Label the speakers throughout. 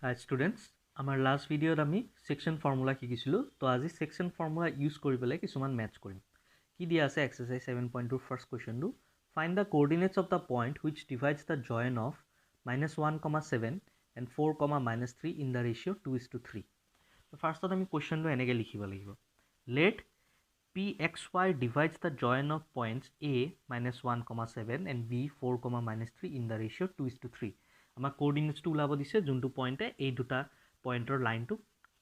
Speaker 1: Hi students, our last video আমি section formula শিকিছিলো তো আজি section formula use কৰি পেলাই কিছুমান ম্যাথছ কৰিম কি দিয়া আছে exercise 7.2 first question টো find the coordinates of the point which divides the join of -1,7 and 4,-3 in the ratio 2:3 তো ফাৰ্ষ্টত আমি কোৱেশ্চনটো এনেকৈ লিখিব লাগিব let pxy divides the join of points a -1,7 and b 4,-3 in the ratio 2:3 আমাৰ কোঅৰ্ডিনেটছটো ওলাব দিছে যোনটো পইণ্টে এই দুটা পইণ্টৰ লাইনটো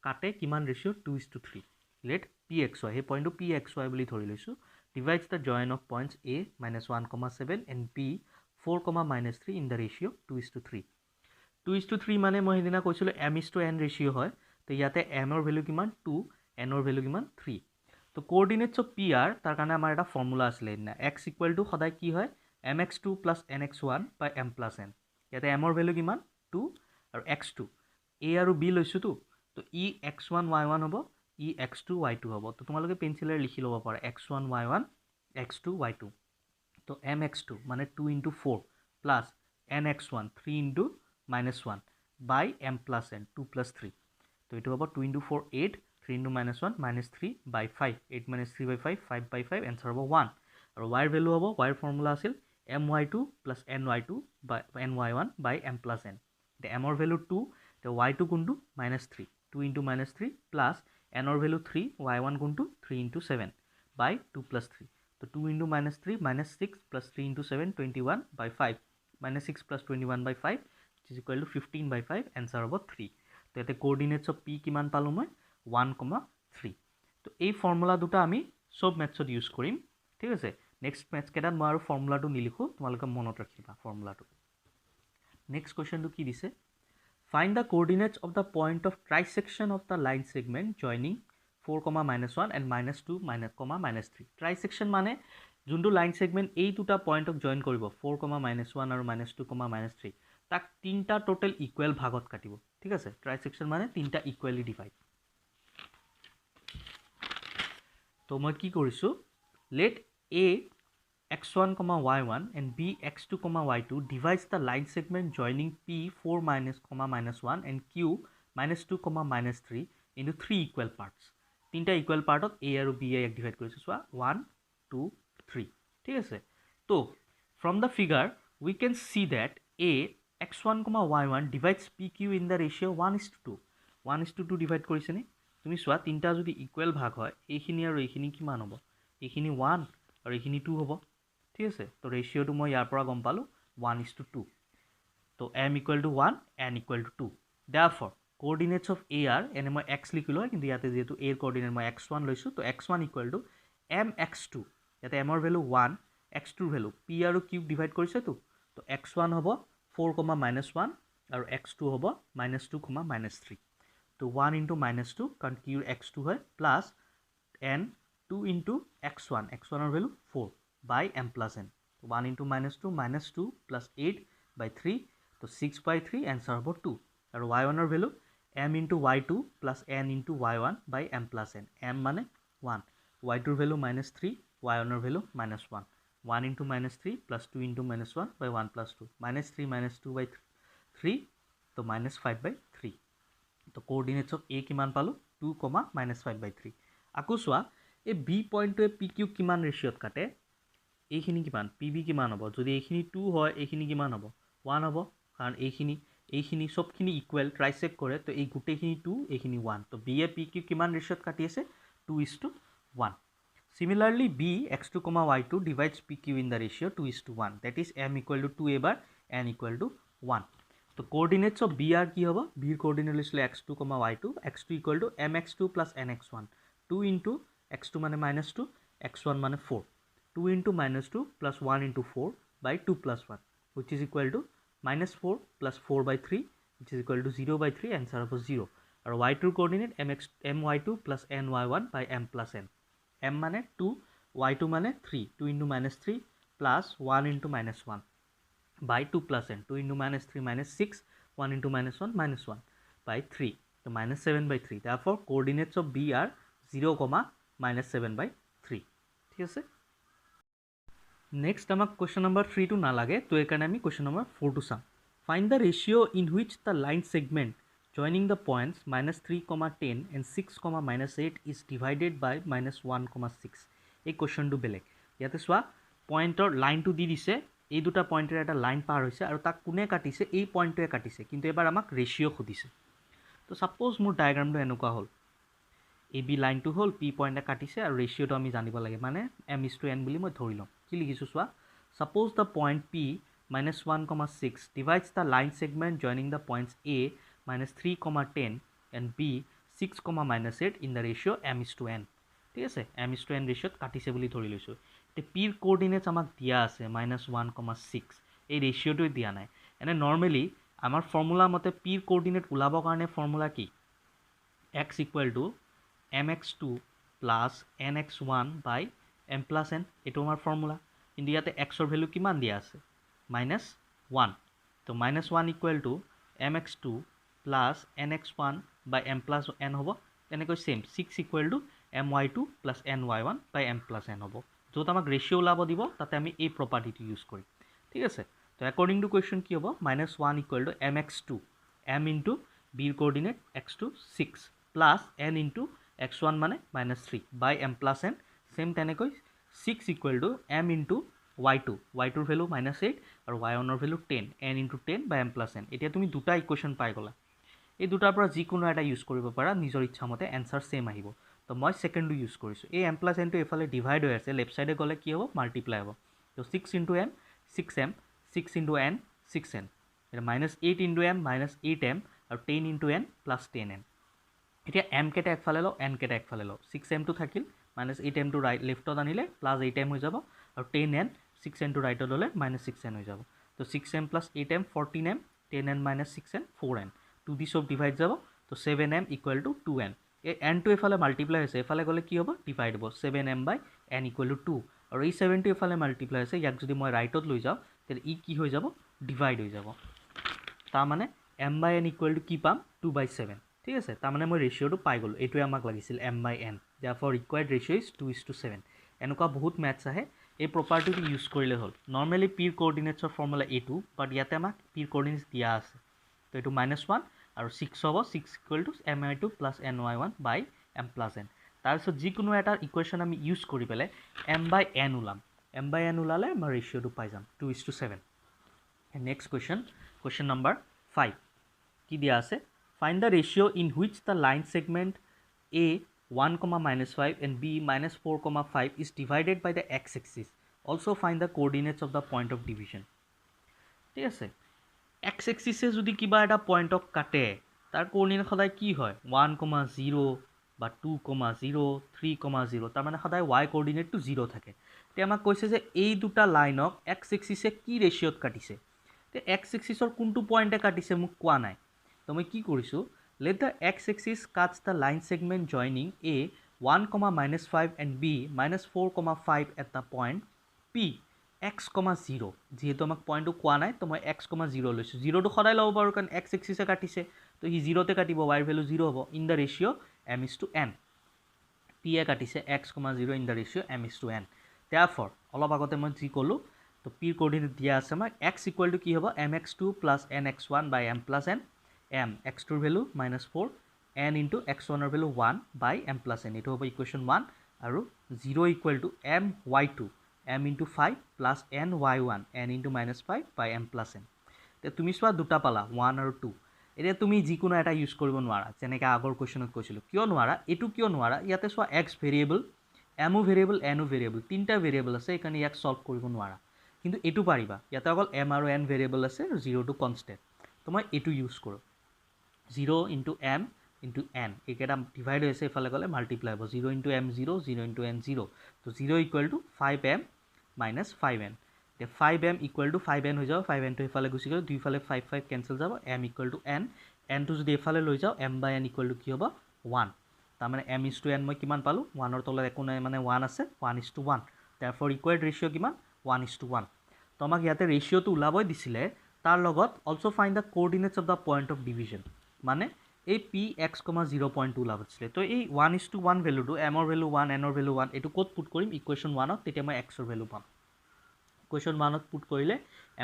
Speaker 1: কাটে কিমান ৰেচিঅ' 2:3 লেট pxy সেই পইণ্টটো pxy বুলি ধৰি লৈছোঁ divides the join of points a -1,7 and b 4,-3 in the ratio 2:3 2:3 মানে মই সেইদিনা কৈছিলোঁ m:n ৰেচিঅ' হয় তো ইয়াতে m ৰ ভেলু কিমান 2 n ৰ ভেলু কিমান 3 তো কোঅৰ্ডিনেটছ অফ pr তাৰ কাৰণে আমাৰ এটা ফৰ্মুলা আছিলে সেইদিনা x ইকুৱেল টু সদায় কি হয় mx2 + nx1 by m + n ইয়াতে m ৰ ভেলু কিমান 2 আৰু x2 a আৰু b লৈছোতো তো ই x1 y1 হ'ব ই x2 y2 হ'ব তো তোমালোকে পেঞ্চিলেৰে লিখি ল'ব পাৰা x1 y1 x2 y2 তো mx2 মানে 2 * 4 plus nx1 3 * -1 by m + n 2 + 3 তো এইটো হ'ব 2 * 4 8 3 * -1 -3 by 5 8 - 3 by 5 5 by 5 এনসাৰ হ'ব 1 আৰু y ৰ ভেলু হ'ব y ৰ ফৰ্মুলা আছিল my2 + ny2 by ny1 by m + n the m ৰ ভেলু 2 the y2 কোনটো -3 2 * -3 plus n ৰ ভেলু 3 y1 কোনটো 3 * 7 by 2 + 3 তো 2 * -3 -6 plus 3 * 7 21 by 5 -6 plus 21 by 5 which is equal to 15 by 5 answer হ'ব 3 তো ইয়াতে কোঅৰ্ডিনেটছ অফ p কিমান পালোঁ মই 1,3 তো এই ফৰ্মুলা দুটা আমি সব মেথছত ইউজ কৰিম ঠিক আছে নেক্সট মেথছ কেইটাত মই আৰু ফৰ্মুলাটো নিলিখোঁ তোমালোকে মনত ৰাখিবা ফৰ্মুলাটো নেক্সট কুৱেশ্যনটো কি দিছে find the coordinates of the point of trisection of the line segment joining 4,-1 and -2, -3 trisection মানে যোনটো লাইন সেগমেন্ট এই দুটা পইণ্টক জইন কৰিব 4,-1 আৰু -2, -3 তাক তিনটা টোটেল ইকুৱেল ভাগত কাটিব ঠিক আছে ট্ৰাইসেকশন মানে তিনটা ইকুৱেলি ডিভাইড তো মই কি কৰিছো let a x1, y1 and b x2, y2 divides the line segment joining p 4 -1 and q -2, -3 into 3 equal parts তিনটা ইকুৱেল পাৰ্টত a আৰু b এক ডিভাইড কৰিছো চোৱা 1 2 3 ঠিক আছে তো from the figure we can see that a x1, y1 divides pq in the ratio 1:2 1:2 divide কৰিছে নে তুমি চোৱা তিনটা যদি ইকুৱেল ভাগ হয় এইখিনি আৰু এইখিনি কিমান হ'ব এইখিনি 1 আৰু এইখিনি 2 হ'ব ঠিক আছে তো ৰেচিঅ'টো মই ইয়াৰ পৰা গম পালোঁ 1:2 তো m = 1 n = 2 therefore coordinates of AR এনে মই x লিখিলোঁ কিন্তু ইয়াতে যেহেতু a ৰ কোঅৰ্ডিনেট মই x1 লৈছোঁ তো x1 = mx2 ইয়াতে m ৰ ভেলু 1 x2 ৰ ভেলু p আৰু q ডিভাইড কৰিছেতো তো x1 হ'ব 4,-1 আৰু x2 হ'ব -2, -3 তো 1 * -2 কাৰণ q x2 হয় প্লাছ n 2 * x1 ৰ value 4 by m + n 1 * -2 -2 plus 8 by 3 তো 6 by 3 answer হ'ব 2 আৰু y1 ৰ value m * y2 plus n * y1 by m + n m মানে 1 y2 ৰ ভেলু -3 y1 ৰ value -1 1 * -3 plus 2 * -1 by 1 plus 2 -3 -2 by 3 তো -5 by 3 তো কোঅৰ্ডিনেটছ অফ a কিমান পালোঁ 2, -5 by 3 আকৌ চোৱা এই b পইণ্টটোৱে pq কিমান ৰেচিঅ'ত কাটে এইখিনি কিমান pb কিমান হ'ব যদি এইখিনি 2 হয় এইখিনি কিমান হ'ব 1 হ'ব কাৰণ এইখিনি সবখিনি ইকুৱেল ট্ৰাইসেক কৰে তো এই গোটেইখিনি 2 এইখিনি 1 তো b এ pq কিমান ৰেচিঅ'ত কাটি আছে 2:1 similarly b x2, y2 divides pq in the ratio 2:1 that is m = 2 এবাৰ n = 1 তো কোঅৰ্ডিনেটছ অফ br কি হ'ব b ৰ কোঅৰ্ডিনেট লৈছিলে x2, y2 x2 = mx2 plus nx1 2 * x2 মানে -2 x1 মানে 4 2 * -2 plus 1 * 4 by 2 plus 1 which is equal to -4 plus 4 by 3 which is equal to 0 by 3 answer of 0 আৰু y2 coordinate my2 plus ny1 by m plus n m মানে 2 y2 মানে 3 2 * -3 plus 1 * -1 by 2 plus n 2 * -3 -6 1 * -1 -1 by 3 so -7 by 3 therefore coordinates of b are 0, -7 by 3 ঠিক আছে Next আমাক question number 3 to নালাগে তো এই কাৰণে আমি question number 4 to চাম find the ratio in which the line segment joining the points -3, 10 and 6, -8 is divided by -1, 6 এই কোৱেশ্যনটো বেলেগ ইয়াতে চোৱা পইণ্টৰ লাইনটো দি দিছে এই দুটা পইণ্টেৰ এটা লাইন পাৰ হৈছে আৰু তাক কোনে কাটিছে এই পইণ্টটোৱে কাটিছে কিন্তু এবাৰ আমাক ৰেচিঅ' সুধিছে তো ছাপ'জ মোৰ ডায়েগ্ৰামটো এনেকুৱা হ'ল এ বি লাইনটো হ'ল পি পইণ্টে কাটিছে আৰু ৰেচিঅ'টো আমি জানিব লাগে মানে m:n বুলি মই ধৰি ল'ম কি লিখিছোঁ চোৱা suppose the point P -1, 6 divides the line segment joining the points A -3, 10 and B 6, -8 in the ratio m:n ঠিক আছে m:n ৰেচিঅ'ত কাটিছে বুলি ধৰি লৈছোঁ এতিয়া পিৰ কোঅৰ্ডিনেটছ আমাক দিয়া আছে -1, 6 এই ৰেচিঅ'টোৱে দিয়া নাই এনে নৰ্মেলি আমাৰ ফৰ্মুলা মতে পিৰ কোঅৰ্ডিনেট ওলাবৰ কাৰণে ফৰ্মুলা কি x = mx2 plus nx1 by m plus n এইটো আমাৰ ফৰ্মুলা কিন্তু ইয়াতে xৰ ভ্যালু কিমান দিয়া আছে -1 তো -1 = mx2 plus nx1 by m plus n হ'ব তেনেকৈ same 6 = my2 plus ny1 by m plus n হ'ব য'ত আমাক ৰেচিঅ' ওলাব দিব তাতে আমি এই প্ৰপাৰ্টিটো ইউজ কৰিম ঠিক আছে তো একৰ্ডিং টু কুৱেশ্যন কি হ'ব -1 = mx2 m into b ৰ coordinate x2 6 plus n into x1 মানে -3 by m plus n same তেনেকৈ 6 = m into y2 y2ৰ ভ্যালু -8 আৰু y1ৰ value 10 n into 10 by m plus n এতিয়া তুমি দুটা ইকুৱেশ্যন পাই গলা এই দুটাৰ পৰা যিকোনো এটা ইউজ কৰিব পাৰা নিজৰ ইচ্ছা মতে এনসাৰ সেম আহিব তো মই সেকেন্ডটো ইউজ কৰিছো এই m plus n টো এফালে ডিভাইড হৈ আছে লেফট সাইডে গলে কি হ'ব মাল্টিপ্লাই হ'ব তো 6 into m 6m 6 into n 6n এটা -8 into m -8m আৰু 10 into n plus 10n এতিয়া m কেটা একফালে লও n কেটা একফালে লও 6m টো থাকিল -8m টো ৰাইট লেফটত আনিলে +8m হৈ যাব আৰু 10n 6n টো ৰাইটত ললে -6n হৈ যাব তো 6m + 8m 14m 10n - 6n 4n 2 দি সব ডিভাইড যাব তো 7m = 2n এই n টো এফালে মাল্টিপ্লাই হৈছে এফালে গলে কি হ'ব ডিভাইড হ'ব 7m / n = 2 আৰু এই 7 টো এফালে মাল্টিপ্লাই হৈছে ইয়াক যদি মই ৰাইটত লৈ যাও তেনে ই কি হৈ যাব ডিভাইড হৈ যাব তাৰ মানে m / n = কি পাম 2/7 ঠিক আছে তাৰ মানে মই ৰেচিঅ'টো পাই গলো এইটোৱে আমাক লাগিছিল m/n therefore required ratio is 2:7 এনেকুৱা বহুত ম্যাথছ আহে এই প্ৰপাৰ্টিটো ইউজ কৰিলে হ'ল নৰ্মেলি পিৰ কোঅৰ্ডিনেটছৰ ফৰ্মুলা এইটো বাট ইয়াতে আমাক পিৰ কোঅৰ্ডিনেটছ দিয়া আছে তো এইটো -1 আৰু 6 হ'ব 6 = mi2 + ny1 by m plus n তাৰপিছত যিকোনো এটা ইকুৱেশ্যন আমি ইউজ কৰি পেলাই m/n ওলাম m/n ওলালে মই ৰেচিঅ'টো পাই যাম 2:7 নেক্সট question number 5 কি দিয়া আছে find the ratio in which the line segment A 1, -5 and B -4, 5 is divided by the x-axis. Also find the coordinates of the point of division. ঠিক আছে x-axis যদি কিবা এটা পইণ্টক কাটে তাৰ কোঅৰ্ডিনেট সদায় কি হয় 1, 0 বা 2, 0 3, 0 তাৰ মানে সদায় y কোঅৰ্ডিনেটটো 0 থাকে তে আমাক কৈছে যে এই দুটা লাইনক x-axis কি ৰেচিঅ'ত কাটিছে তে x-axisৰ কোনটো পইণ্টে কাটিছে মোক কোৱা নাই তো মই কি কৰিছো let the x-axis cuts the line segment joining A 1, -5 and B -4, 5 at the point P x, 0 যেহেতু আমাক পইণ্টটো কোৱা নাই তো মই x, 0 লৈছো 0 টো সদায় ল'ব পাৰো কাৰণ x-axis কাটিছে তো হি 0 তে কাটিব y ৰ ভ্যালু 0 হ'ব in the ratio' m:n p এ কাটিছে x, 0 in the ratio' m:n therefore অলপ আগতে মই যি ক'লো তো p ৰ কোঅৰ্ডিনেট দিয়া আছে আমাক x = কি হ'ব mx2 + nx1 by m plus n m x2 ৰ ভ্যালু -4 n into x1 ৰ value 1 by m plus n এটো হ'ব ইকুৱেশ্যন 1 আৰু 0 = m y2 m into 5 plus n y1 n into -5 by m plus n তে তুমি চোৱা দুটা পালা 1 আৰু 2 এতিয়া তুমি যিকোনো এটা ইউজ কৰিব নোৱাৰা যেনেকৈ আগৰ কোৱেশ্যনত কৈছিলো কিয় নোৱাৰা এটো কিয় নোৱাৰা ইয়াতে চোৱা x variable m variable n variable তিনটা ভেৰিয়েবল আছে এইকাৰণে ইয়াক সলভ কৰিব নোৱাৰা কিন্তু এটো পাৰিবা ইয়াতে অকল m আৰু n ভেৰিয়েবল আছে আৰু 0 টো কনষ্টেন্ট তো মই এটো ইউজ কৰো 0 into m into n এইকেইটা ডিভাইড হৈছে এফালে গলে মাল্টিপ্লাই হ'ব 0 into m 0 0 into n 0 তো 0 = 5m - 5n তে 5m = 5n হৈ যাব 5n টো এফালে গুচি গ'ল দুইফালে 5 5 কেনসেল যাব m = n n টো যদি এফালে লৈ যাও m/n = কি হ'ব 1 তাৰ মানে m:n মই কিমান পালো 1 ৰ তলত একো নাই মানে 1 আছে 1:1 therefore required ratio কিমান 1:1 তো আমাক ইয়াতে ৰেচিঅ'টো ওলাবই দিছিলে তাৰ লগত also find the coordinates of the point of division মানে এই p x, 0 পইণ্টটো ওলাব দিছিলে তো এই 1:1 ভ্যালুটো m ৰ ভ্যালু 1 n ৰ ভ্যালু 1 এটো ক'ত পুট কৰিম ইকুৱেশ্যন 1 ত তেতিয়া মই x ৰ ভ্যালু পাম ইকুৱেশ্যন 1 ত পুট কৰিলে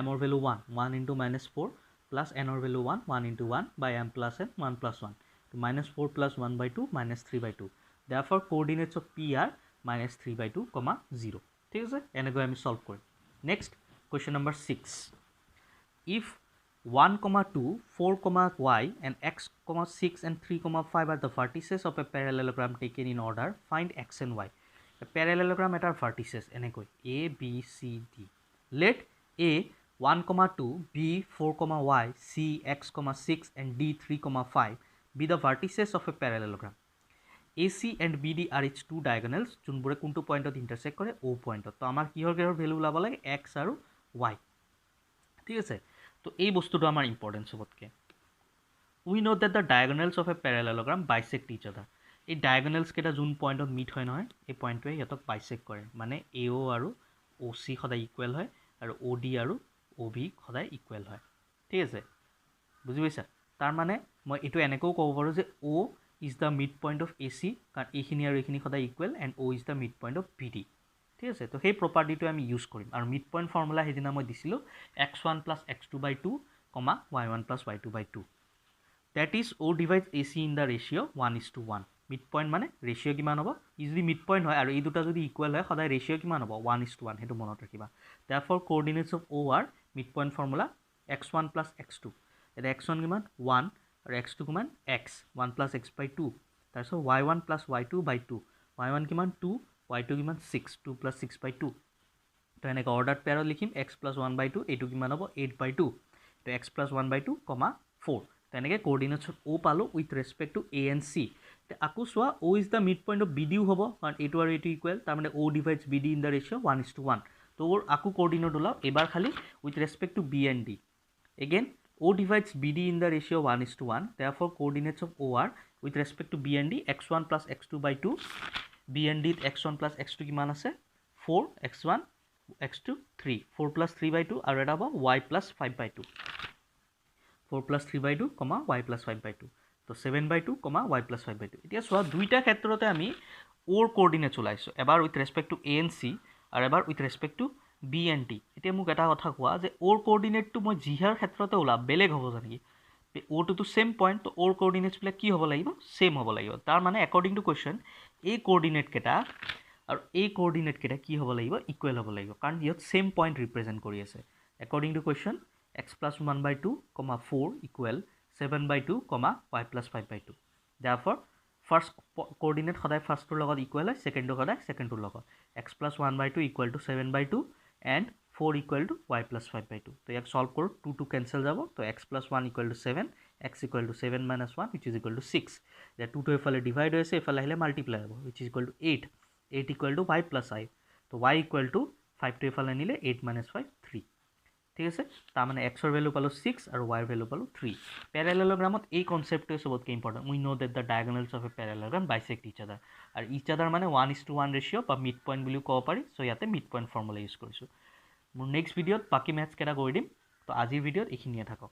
Speaker 1: m ৰ value 1 1 into -4 plus n or value 1, 1 into 1 by m plus n, 1 plus 1. So minus 4 plus 1 by 2 minus 3 by 2. Therefore, coordinates of P are minus 3 by 2, 0. ঠিক আছে এনেকৈ আমি সলভ কৰিম next question number 6 if 1, 2, 4, y and x, 6 and 3, 5 are the vertices of a parallelogram taken in order find x and y a parallelogram at our vertices এনেকৈ a b c d let a 1, 2, b 4, y c x, 6 and d 3, 5 be the vertices of a parallelogram AC and BD are its two diagonals যোনবোৰে কোনটো পইণ্টত ইন্টাৰসেক্ট কৰে O পইণ্টত তো আমাৰ কিহৰ value ওলাব লাগে x আৰু y ঠিক আছে তো এই বস্তুটো আমাৰ ইম্পৰ্টেন্ট সবতকে we know that the diagonals of a parallelogram bisect each other এই diagonals কেটা যোন পইণ্টত মিট হয় নহয় এই পইণ্টটোৱে ইহঁতক bisect কৰে মানে AO আৰু OC সদায় ইকুৱেল হয় আৰু OD আৰু OB সদায় ইকুৱেল হয় ঠিক আছে বুজি পাইছা তাৰ মানে মই এটো এনেকৈ ক'ব পাৰো যে O is the midpoint of AC কাৰণ এইখিনি আৰু এইখিনি সদায় equal and O is the midpoint of BD ঠিক আছে তো সেই প্ৰপাৰ্টিটো আমি ইউজ কৰিম আৰু মিডপইণ্ট ফৰ্মুলা হেদিনা মই দিছিলো x1 plus x2 by 2, y1 plus y2 by 2 that is O divides AC in the ratio 1:1 midpoint মানে ratio কিমান হ'ব ইজি midpoint হয় আৰু এই দুটা যদি ইকুৱেল হয় সদায় ratio কিমান হ'ব 1:1 হেতু মনত ৰাখিবা therefore coordinates of O are midpoint formula x1 plus x2 এটা x1 কিমান 1 আৰু x2 কিমান x 1 plus x by 2 তাৰপিছত y1 plus y2 by 2 y1 কিমান 2 y2 কিমান 6 2 plus 6 by 2 তো এনেকৈ অৰ্ডাৰ পেয়াৰত লিখিম x plus 1 by 2 এইটো কিমান হ'ব 8 by 2 তো x plus 1 by 2, 4 তো এনেকৈ কোঅৰ্ডিনেটছ O পালো with respect to A and C তো আকো চোৱা O is the midpoint of BD হ'ব কাৰণ এইটো আৰু এইটো ইকুৱেল তাৰ মানে O divides BD in the ratio 1:1 তো ওৰ আকো কোঅৰ্ডিনেট ওলাও এবাৰ খালি with respect to B and D again O divides BD in the ratio 1:1 therefore coordinates of O are with respect to B and D x1 plus x2 by 2 B and D x1 plus x2 কিমান আছে 4 x1 x2 3 4 plus 3 by 2 আৰু এটা হ'ব y plus 5 by 2 4 plus 3 by 2, y plus 5 by 2 তো 7 by 2, y plus 5 by 2 এতিয়া চোৱা দুইটা ক্ষেত্ৰতে আমি ওৰ কোঅৰ্ডিনেটছ ওলাইছো এবাৰ with respect to A and C আৰু এবাৰ with respect to B and D এতিয়া মোক এটা কথা কোৱা যে ওৰ কোঅৰ্ডিনেটটো মই জিহাৰ ক্ষেত্ৰতে ওলা বেলেগ হ'ব জানি O to same point তো ওৰ কোঅৰ্ডিনেটছ বিলাক কি হ'ব লাগিব সেম হ'ব লাগিব তাৰ মানে according to question এই কোঅৰ্ডিনেট কেটা আৰু এই কোঅৰ্ডিনেট কেটা কি হ'ব লাগিব ইকুৱেল হ'ব লাগিব কাৰণ ইহত সেম পইণ্ট ৰিপ্ৰেজেন্ট কৰি আছে according to question x plus 1 by 2, 4 equal 7 by 2, y plus 5 by 2 therefore first coordinate সদায় first টোৰ লগত ইকুৱেল হয় second টো সদায় second টোৰ লগত x plus 1 by 2 equal to 7 by 2 and 4 equal to y plus 5 by 2 তো ইয়াক সলভ কৰো 2 to cancel যাব তো x plus 1 equal to 7 x equal to 7 minus 1 which is equal to 6 যে 2 to এফালে ডিভাইড হৈছে এফালে আহিলে মাল্টিপ্লাই হ'ব which is equal to 8 8 equal to y plus i তো y equal to 5 to এফালে নিলে 8 minus 5 3 ঠিক আছে তাৰ মানে x ৰ ভ্যালু পালো 6 আৰু y ৰ ভ্যালু পালো 3 প্যাৰালেলোগ্ৰামত এই কনসেপ্টটো সবতকৈ important we know that the diagonals of a parallelogram bisect each other আৰু each other মানে 1:1 ৰেশিও বা মিড পইণ্ট বুলি ক'ব পাৰি সো ইয়াতে মিড পইণ্ট ফৰ্মুলা ইউজ কৰিছো মোৰ নেক্সট ভিডিঅ'ত বাকি ম্যাথছ কেটা কৰি দিম তো আজিৰ ভিডিঅ'ত এইখিনিয়ে থাকক